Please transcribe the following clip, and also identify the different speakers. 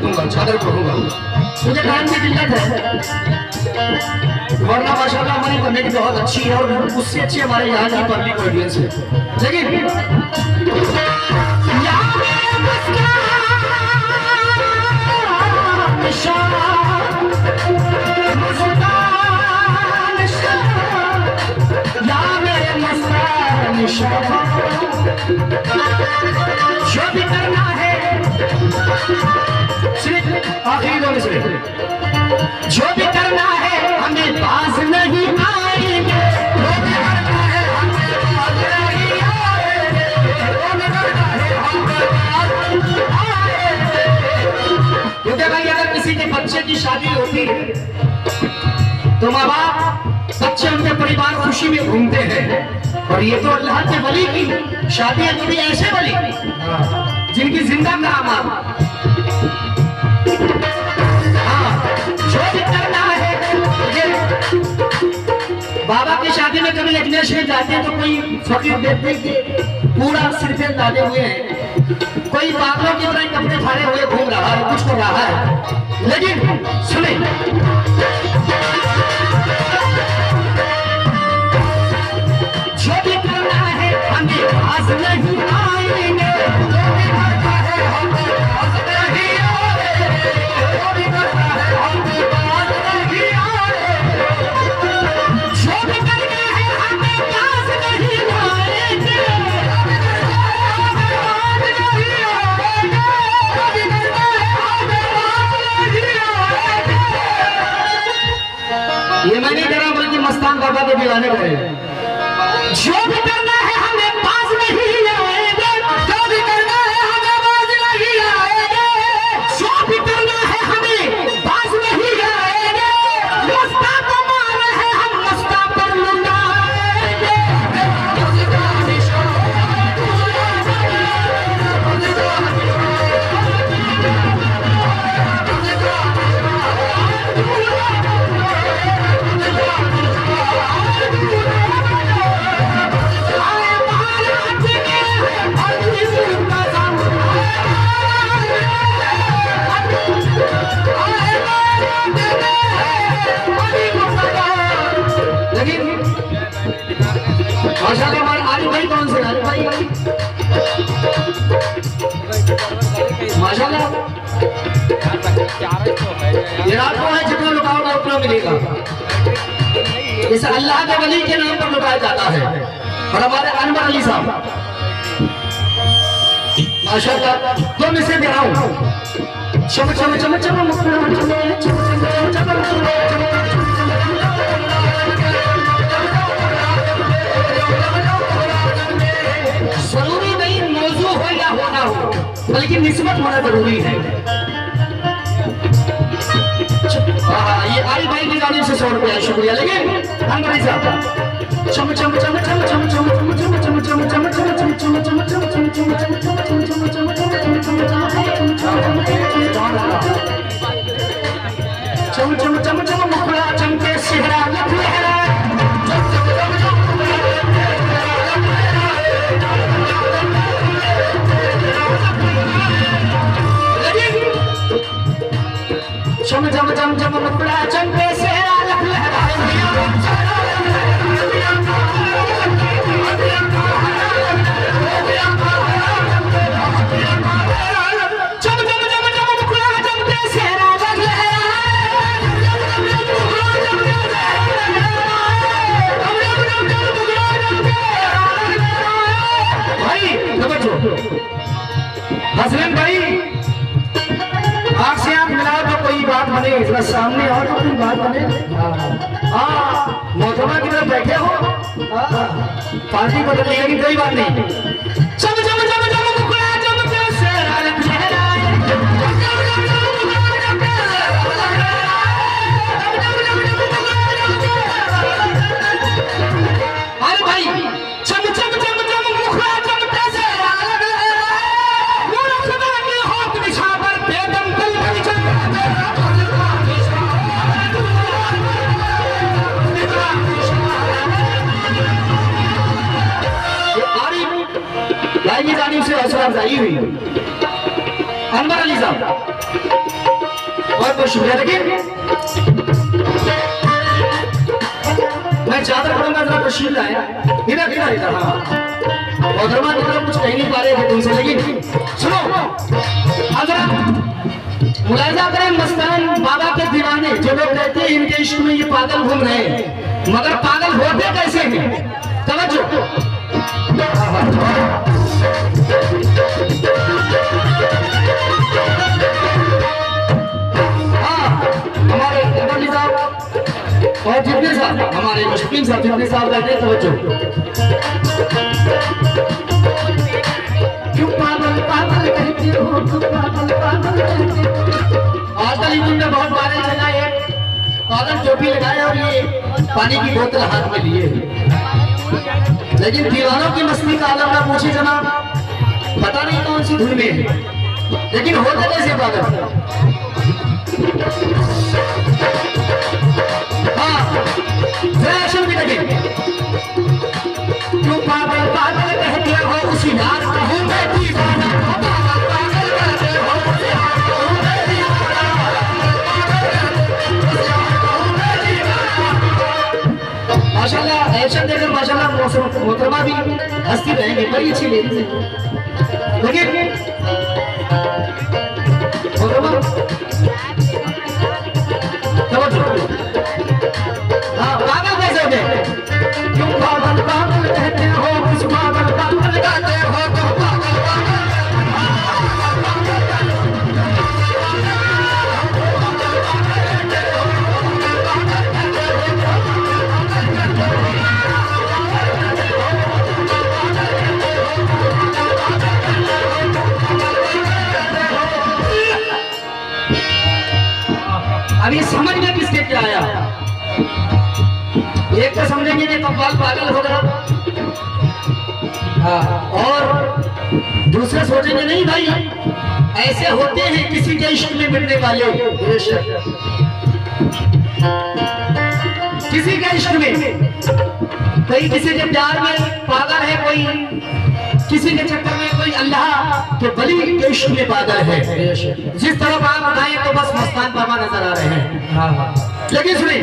Speaker 1: दूंगा, चादर पढ़ूंगा। मुझे टाइम की दिक्कत है, वरना माशाल्लाह हमारी कमेटी बहुत अच्छी है और उससे अच्छी हमारे यहाँ की पब्लिक ऑडियंस है। लेकिन जो भी करना है सिर्फ आखिरी दो में से जो भी करना है हमें पास नहीं आएंगे, जो भी करना है हमें पास नहीं आएंगे, जो भी करना है हमें पास नहीं आएंगे। क्योंकि भाई अगर किसी के बच्चे की शादी होती है तो माँ बाप बच्चे उनके परिवार खुशी में घूमते हैं, और ये तो अल्लाह के वली की शादी है, कभी ऐसे वली जिनकी जिंदा करामात। हाँ, जो भी करना है ये बाबा की शादी में कभी यज्ञ शेर जाते हैं तो कोई फकीर देखते कि पूरा सिर पे लादे हुए हैं, कोई पागलों की तरह कपड़े फाड़े हुए घूम रहा है, कुछ कर रहा है। लेकिन सुने, जो भी करना है हमें पास नहीं आएंगे, जो भी करना है हमें पास नहीं आएंगे, जो भी करना है हमें पास नहीं आएंगे, जो भी करना है हमें पास नहीं आएंगे, ये मैं नहीं कह रहा बल्कि मस्तान बाबा के दीवाने करे। जो भी करना है हमें पास नहीं आएंगे, जो भी करना है हमें पास नहीं आएंगे, जो भी करना है हमें पास नहीं आएंगे, मस्ता को मान है हम मस्ता पर लुटाएंगे। लेकिन माशाल्लाह हमारे आरिफ भाई कौन से आरिफ भाई माशाल्लाह ये आपको है जितना लुटाओगे उतना मिलेगा। इसे अल्लाह के वली के नाम पर लुटाया जाता है। और हमारे अनवर अली साहब माशाल्लाह तुम इसे दिखाओ चम चम चम चम जरूरी नहीं मौजू हो या होना हो, बल्कि निस्बत होना जरूरी है। ये आई भाई की जानिब से 100 रुपया शुक्रिया। लेकिन अंग्रेजी साहब चम चम चम चम चम चम चम चम चम चम चम चम चम चम चम चम चम चम मुखड़ा चमके सेहरा लहरा चम चम चम चम मुखड़ा चमके सेहरा लहरा हसनैन भाई आँख से आँख मिलाओ तो कोई बात बने, इसका सामने और तो कोई बात बने। हाँ मौजूदा की तरफ बैठे हो, पार्टी बदल लेगी कोई बात नहीं। चम चम चम चम मुखड़ा चमके सेहरा लहरा अरे भाई चम चम चम चम मुखड़ा चमके सेहरा भाई की जानिब से हौसला अफजाई हुई। अनवर अली साहब, बहुत बहुत शुक्रिया। लेकिन मैं चादर करूंगा, जरा तशरीफ लाए इधर इधर इधर। हाँ, मोहतरमा की तरफ कुछ कह नहीं पा रहे थे तुमसे, लेकिन सुनो अब जरा मुलाहिजा करें। मस्तान बाबा के दीवाने जो लोग कहते हैं इनके इश्क में ये पागल घूम रहे हैं, मगर पागल होते कैसे हैं? तवज्जो। हमारे अली साहब और जितने साहब, हमारे मुश्किल साहब जितने साहब रहते हैं, तवज्जो। क्यों पागल पागल कहते हो, क्यों पागल पागल कहते हो। आजकल यूट्यूब में बहुत बारे चला है, पागल टोपी लगाया और ये पानी की बोतल हाथ में लिए, लेकिन दीवानों की मस्ती का आलम ना पूछे जनाब, पता नहीं कौन सी धुन में है, लेकिन होते कैसे पागल। हाँ, फैशन भी लगे। क्यों पागल पागल कहते हो, उसी यार कहूँ मैं दीवाना, पागल पागल कहते हो, उसी यार कहूँ मैं दीवाना, माशाल्लाह एक्शन देखकर माशाल्लाह मोहतरमा भी हंसती रहेंगे, बड़ी अच्छी लेडीज है। लेकिन मोहतरमा पागल कैसे हो गए? क्यों पागल पागल कहते हो, कुछ पागल पागल कहते हो, तुम पागल अभी समझ में किसके क्या आया? एक तो समझेंगे कि कव्वाल पागल हो गया, और दूसरे सोचेंगे नहीं भाई ऐसे होते हैं किसी के इश्क में मिलने वाले, किसी के इश्क में, कोई किसी के प्यार में पागल है, कोई किसी के चक्कर में, कोई अल्लाह के वली के इश्क में पागल है। जिस तरफ आप बताएं तो बस मस्तान बाबा नजर आ रहे हैं। लेकिन सुनिए